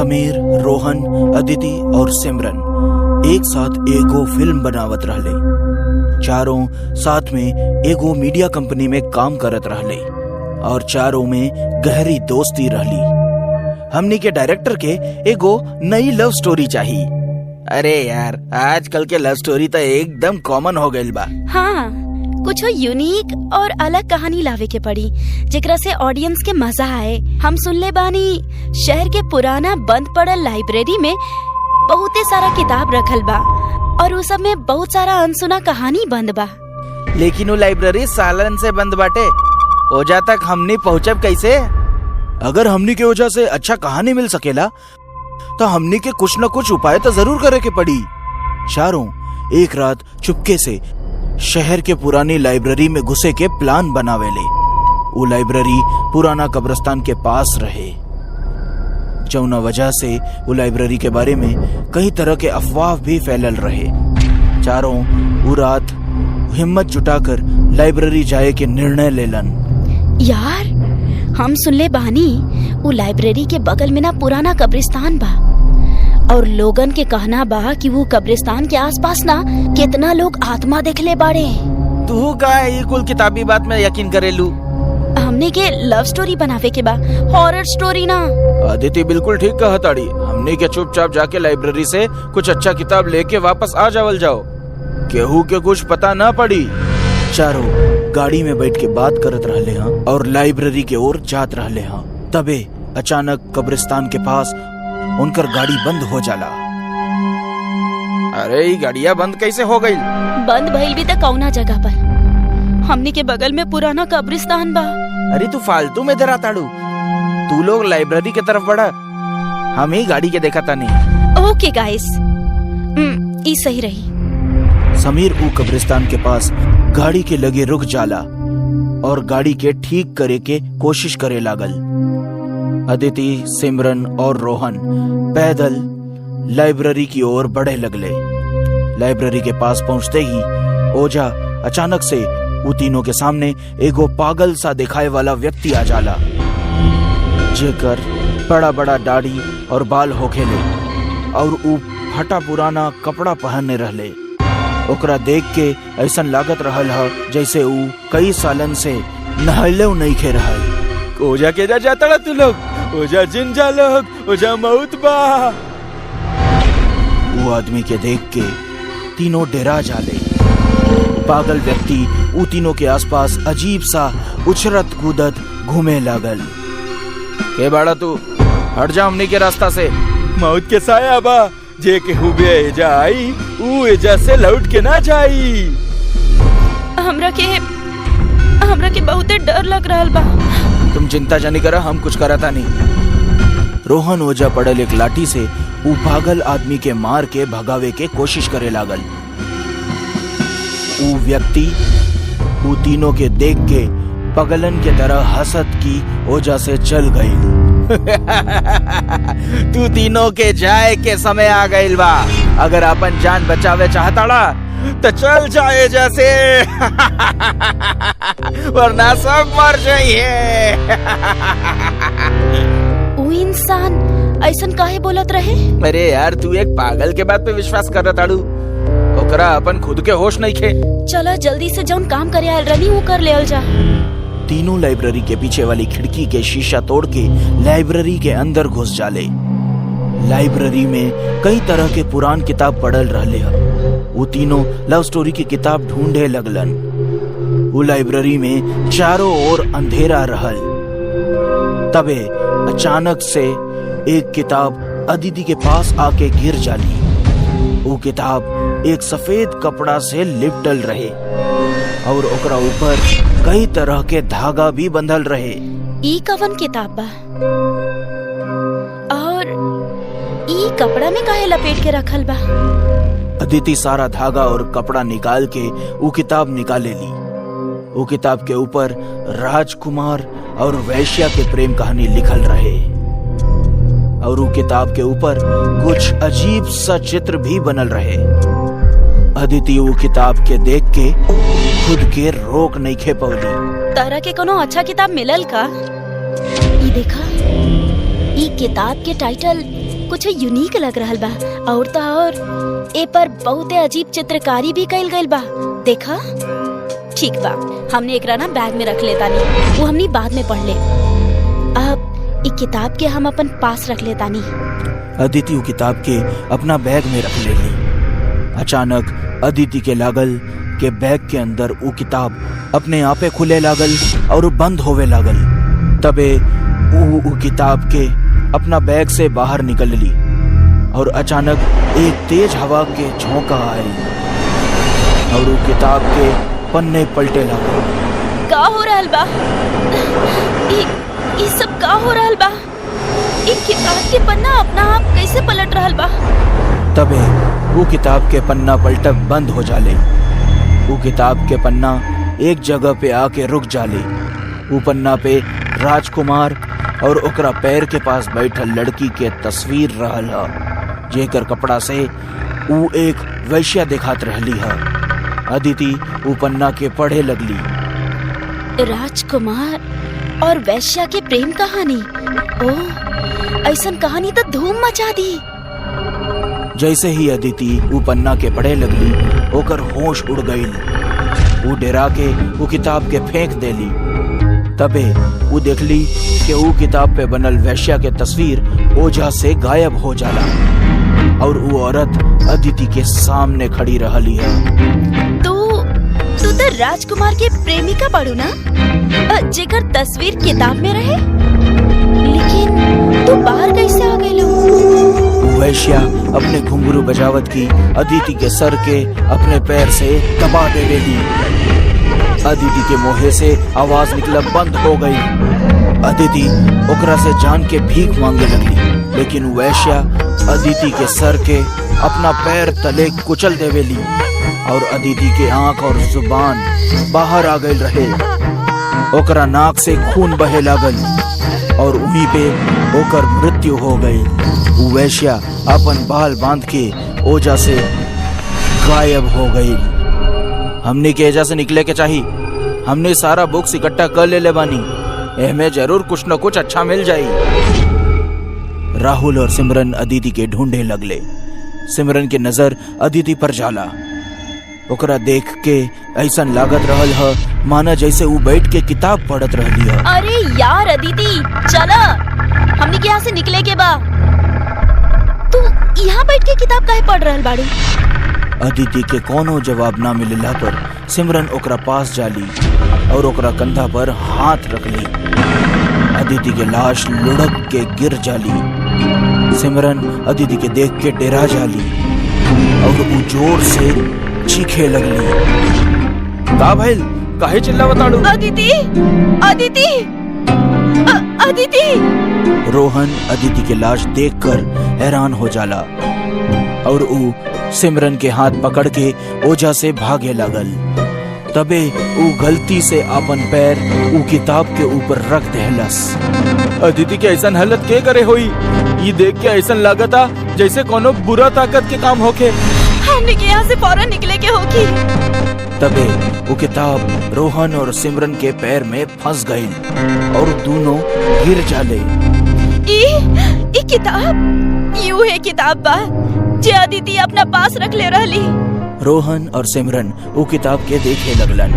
समीर, रोहन, अदिति और सिमरन एक साथ एगो फिल्म बनावत रहले। चारों साथ में एगो मीडिया कंपनी में काम करत रहले और चारों में गहरी दोस्ती रहली। हमनी के डायरेक्टर के एगो नई लव स्टोरी चाहिए। अरे यार, आजकल के लव स्टोरी तो एकदम कॉमन हो गइल बा। हाँ, कुछ यूनिक और अलग कहानी लावे के पड़ी जेकरा से ऑडियंस के मजा आए। हम सुनले बानी शहर के पुराना बंद पड़ल लाइब्रेरी में बहुते सारा किताब रखल बा और उस सब में बहुत सारा अनसुना कहानी बंद बा। लेकिन वो लाइब्रेरी सालन से बंद बाटे, ओजा तक हमनी पहुँचब कैसे? अगर हमनी के वजह से अच्छा कहानी मिल सकेला तो हमनी के कुछ न कुछ उपाय तो जरूर करे के पड़ी। चारों एक रात चुपके से शहर के पुरानी लाइब्रेरी में घुसे के प्लान बनावेले। वो लाइब्रेरी पुराना कब्रिस्तान के पास रहे, जौना वजह से वो लाइब्रेरी के बारे में कई तरह के अफवाह भी फैलल रहे। चारों वो रात हिम्मत जुटाकर लाइब्रेरी जाए के निर्णय लेलन। यार, हम सुनले बानी वो लाइब्रेरी के बगल में ना पुराना कब्रिस्तान बा और लोगन के कहना बा कि वो कब्रिस्तान के आसपास ना कितना लोग आत्मा देखले बाड़े। तू का ये कुल किताबी बात में यकीन करेलू? हमने के लव स्टोरी बनावे के बा, हॉरर स्टोरी ना। अदिति बिल्कुल ठीक कहा ताड़ी। हमने के चुपचाप जाके लाइब्रेरी से कुछ अच्छा किताब लेके वापस आ जावल जाओ, केहू के कुछ पता ना पड़ी। चारों गाड़ी में बैठ के बात करत रहले हाँ और लाइब्रेरी के ओर जात रहले हाँ। तबे अचानक कब्रिस्तान के पास उनकर गाड़ी बंद हो जाला। अरे ये गाड़िया बंद कैसे हो गई? बंद भइल भी त कौना जगह पर? हमनी के बगल में पुराना कब्रिस्तान बा। अरे तू फालतू में डरा ताड़ू। तू लोग लाइब्रेरी के तरफ बढ़ा, हम ही गाड़ी के देखा था नहीं। ओके गाइस, ई सही रही। समीर ऊ कब्रिस्तान के पास गाड़ी के लगे रुक जाला और गाड़ी के ठीक करे के कोशिश करे लागल। अदिति, सिमरन और रोहन पैदल लाइब्रेरी की ओर बढ़े लगले। लाइब्रेरी के पास पहुंचते ही ओझा अचानक से वो तीनों के सामने एगो पागल सा दिखाए वाला व्यक्ति आ जाला, जेकर बड़ा बड़ा दाढ़ी और बाल होखेले और ऊ फटा पुराना कपड़ा पहनने रहले। ओकरा देख के ऐसा लागत रहल ह जैसे ऊ कई सालन से नहले नहीं खे रहल। ओझा के जा जाता तू लोग, ओझा जिन जा लोग, ओझा मौत बा। वो आदमी के देख के तीनों डरा जाले। पागल व्यक्ति ऊ तीनों के आसपास अजीब सा उछरत कूदत घूमे लागल। के बाड़ा तू, हट जा हमनी के रास्ता से। मौत के साया बा, जे के हुबे एजा आई ऊ एजा से लौट के ना जाई। हमरा के बहुते डर लग रहल बा। तुम चिंता जानी करा, हम कुछ करता नहीं। रोहन ओझा पड़ल एक लाठी से ऊ पागल आदमी के मार के भगावे के कोशिश करे लागल। ऊ व्यक्ति ऊ तीनों के देख के पगलन के तरह हंसत की ओझा से चल गई। तू तीनों के जाए के समय आ गइल बा। अगर अपन जान बचावे चाहताड़ा तो चल जाए जैसे वरना सब मर जाइए। वो इंसान ऐसन काहे बोलत रहे? अरे यार, तू एक पागल के बात पे विश्वास कर रहा ताड़ू, ओकरा अपन खुद के होश नहीं खे। चलो जल्दी से जौन काम करे आयल रनी वो कर ले जा। तीनों लाइब्रेरी के पीछे वाली खिड़की के शीशा तोड़ के लाइब्रेरी के अंदर घुस जाले। लाइब्रेरी में कई तरह के पुरान किताब पढ़ल रहले ह। वो तीनों लव स्टोरी की किताब ढूंढे लगलन। वो लाइब्रेरी में चारों ओर अंधेरा रहल। तबे अचानक से एक किताब अदिति के पास आके गिर जाली। वो किताब एक सफेद कपड़ा से लिपटल रहे और ओकरा ऊपर कई तरह के धागा भी बंधल रहे। ई कवन किताब बा और ई कपड़ा में काहे लपेट के रखल बा? अदिति सारा धागा और कपड़ा निकाल के वो किताब निकाले ली। वो किताब के ऊपर राजकुमार और वैश्या के प्रेम कहानी लिखल रहे और वो किताब के ऊपर कुछ अजीब सा चित्र भी बनल रहे। अदिति वो किताब के देख के खुद के रोक नहीं खे पौली। तारा के कोनो अच्छा किताब मिलल का? ई देखा, ई किताब के टाइटल कुछ यूनिक लग रहल बा। और तो और ए पर बहुते अजीब चित्रकारी भी कइल गइल बा। देखा, ठीक बा, हमने एकरा ना बैग में रख लेता नहीं, वो हमनी बाद में पढ़ ले। अब ई किताब के हम अपन पास रख लेता नहीं। अदिति वो किताब के अपना बैग में रख ले ली। अचानक अदिति के लागल के बैग के अंदर वो किताब अपने आपे खुले लागल और बंद होवे लागल। तबे वो किताब के अपना बैग से बाहर निकल ली और अचानक एक तेज हवा के झोंका आई और वो किताब के पन्ने पलटे लागल। का हो रहल बा? ई सब का हो रहल बा? ई किताब के पन्ना अपना आप कैसे पलट रहल बा? तबे वो किताब के पन्ना पलटब बंद हो जाले। वो किताब के पन्ना एक जगह पे आके रुक जाले। वो पन्ना पे राजकुमार और ओकरा पैर के पास बैठल लड़की के तस्वीर रहल ह, जेकर कपड़ा से वो एक वैश्या दिखात रहली ह। अदिति वो पन्ना के पढ़े लगली। राजकुमार और वैश्या के प्रेम कहानी। ओह, ऐसन कहानी तो धूम मचा दी। जैसे ही अदिति वो पन्ना के पढ़े लगली, ओकर होश उड़ गईल। वो डरा के वो किताब के फेंक देली। तबे वो देखली कि वो किताब पे बनल वैश्या के तस्वीर ओझा से गायब हो जाला और वो औरत अदिति के सामने खड़ी रहली है। तू तो राजकुमार के प्रेमिका बाड़ू ना, जेकर तस्वीर किताब में रहे, लेकिन तू बाहर कैसे आ गइलो? वैश्या अपने घुंघरू बजावत की अदिति के सर के अपने पैर से दबा देवेली। अदिति के मुंह से आवाज निकला बंद हो गई। अदिति ओकरा से जान के भीख मांगे लगली, लेकिन वैश्या अदिति के सर के अपना पैर तले कुचल देवेली और अदिति के आंख और जुबान बाहर आ गई रहे। ओकरा नाक से खून बहे लागल और वहीं पे ओकर मृत्यु हो गई। वैश्या अपन बाल बांध के ओझा से गायब हो गई। हमने के एजा से निकले के चाहिए। हमने सारा बुक्स इकट्ठा कर ले बानी, एमे जरूर कुछ न कुछ अच्छा मिल जाई। राहुल और सिमरन अदिति के ढूंढे लगले। सिमरन के नजर अदिति पर जाला। ओकरा देख के ऐसा लागत रहल ह माना जैसे वो बैठ के किताब पढ़त रहली है। अरे यार अदिति, चला, हमने के यहाँ से निकले के बा। तू यहाँ बैठ के किताब काहे पढ़ रहल बाड़ी? अदिति के कोनो जवाब ना मिलला पर सिमरन ओकरा पास जाली और ओकरा कंधा पर हाथ रखली। अदिति के लाश लुढ़क के गिर जाली। सिमरन अदिति के देख के डरा जाली और वो जोर से चीखे लगली। का भइल? काहे चिल्लावत ताड़ू? अदिति, अदिति, अदिति। रोहन अदिति के लाश देखकर हैरान हो जाला और वो सिमरन के हाथ पकड़ के ओझा से भागे लागल। तबे वो गलती से अपन पैर वो किताब के ऊपर रख देहलस। अदिति के ऐसा हालत के करे होई? ये देख के ऐसा लागता जैसे कोनो बुरा ताकत के काम होके। हमने के यहाँ से फौरन निकले के होगी। तबे वो किताब रोहन और सिमरन के पैर में फंस गई और दोनों गिर जाले। ई किताब यूं है किताब बा जे अदिति अपना पास रख ले रहली। रोहन और सिमरन वो किताब के देखे लगलन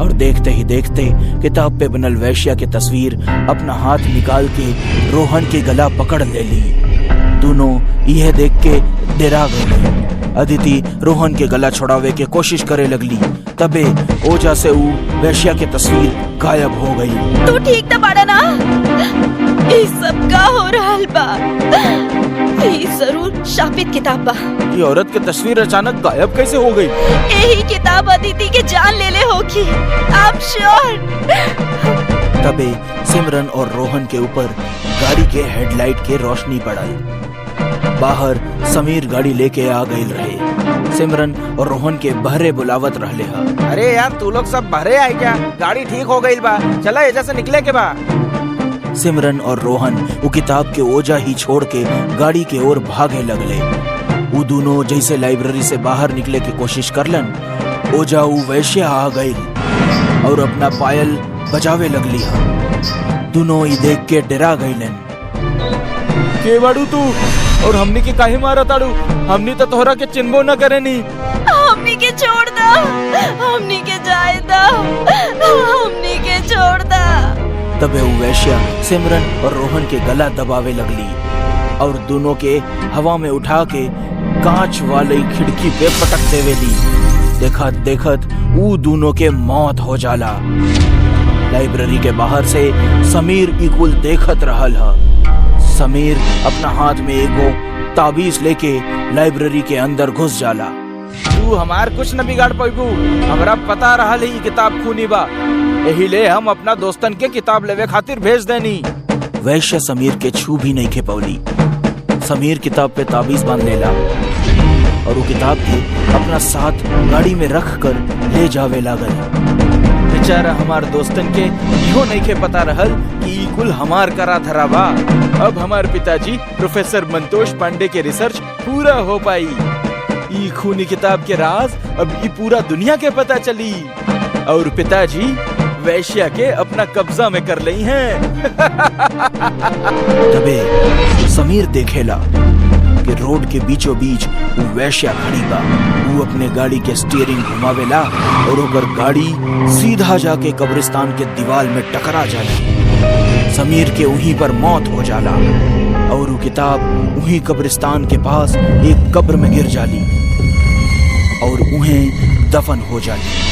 और देखते ही देखते किताब पे बनल वैश्या की तस्वीर अपना हाथ निकाल के रोहन के गला पकड़ ले ली। दोनों यह देख के डरा गए। अदिति रोहन के गला छुड़ावे के कोशिश करे लगली। तबे ओझा से वो वैश्या की तस्वीर गायब हो गई। तू ठीक तो बाड़ा ना? ये सब का हो रहल बा? ये जरूर शापित किताब बा। ये औरत की तस्वीर अचानक गायब कैसे हो गई? यही किताब अदिति के जान ले ले होगी। आप श्योर? तबे सिमरन और रोहन के ऊपर गाड़ी के हेडलाइट के रोशनी पड़ल। बाहर समीर गाड़ी लेके आ गई रहे। सिमरन और रोहन के बहरे बुलावत रहले हा। अरे यार तू लोग सब बहरे आए क्या? गाड़ी ठीक हो गई बा, चला एजा से निकले के बा। सिमरन और रोहन वो किताब के ओझा ही छोड़ के गाड़ी के ओर भागे लगले। वो दोनों जैसे लाइब्रेरी से बाहर निकले की कोशिश करलन, ओझा वो वैश्या आ गई और अपना पायल बजावे लगली हा। दोनों ही देख के डरा गईलन। के बाड़ू तू और हमनी के काहे मारा ताड़ू? हमनी तो तोहरा के चिन्हबो न करे नी। हमनी के छोड़ दा, हमनी के जाए दा, हमनी के छोड़ दा। तबे वो वैश्या सिमरन और रोहन के गला दबावे लगली और दोनों के हवा में उठा के कांच वाली खिड़की पे पटक देवेली। देखत देखत ऊ दोनों के मौत हो जाला। लाइब्रेरी के बाहर से समीर इकुल देखत रहल ह। समीर अपना हाथ में एगो ताबीज लेके लाइब्रेरी के अंदर घुस जाला। तू हमार कुछ न बिगाड़ पाइबू, हमरा पता रहल ही किताब खूनी बा, यही ले हम अपना दोस्तन के किताब लेवे खातिर भेज देनी। वैश्य समीर के छू भी नहीं खे पौली। समीर किताब पे ताबीज बांध लेला और वो किताब के अपना साथ गाड़ी में रख कर ले जावे लागल। बेचारा हमार दोस्तन के इहो नहीं के पता रहल कि ई कुल हमार करा धरा बा। अब हमार पिताजी प्रोफेसर मंतोष पांडे के रिसर्च पूरा हो पाई। ई खूनी किताब के राज अब ई पूरा दुनिया के पता चली और पिताजी वैश्या के अपना कब्जा में कर ली हैं। तबे समीर देखेला कि रोड के बीचों बीच वो वैश्या खड़ी बा। वो अपने गाड़ी के स्टीयरिंग घुमावेला और ओकर गाड़ी सीधा जाके कब्रिस्तान के दीवार में टकरा जाला। समीर के वहीं पर मौत हो जाला और वो किताब वहीं कब्रिस्तान के पास एक कब्र में गिर जाली और उन्हें दफन हो जाली।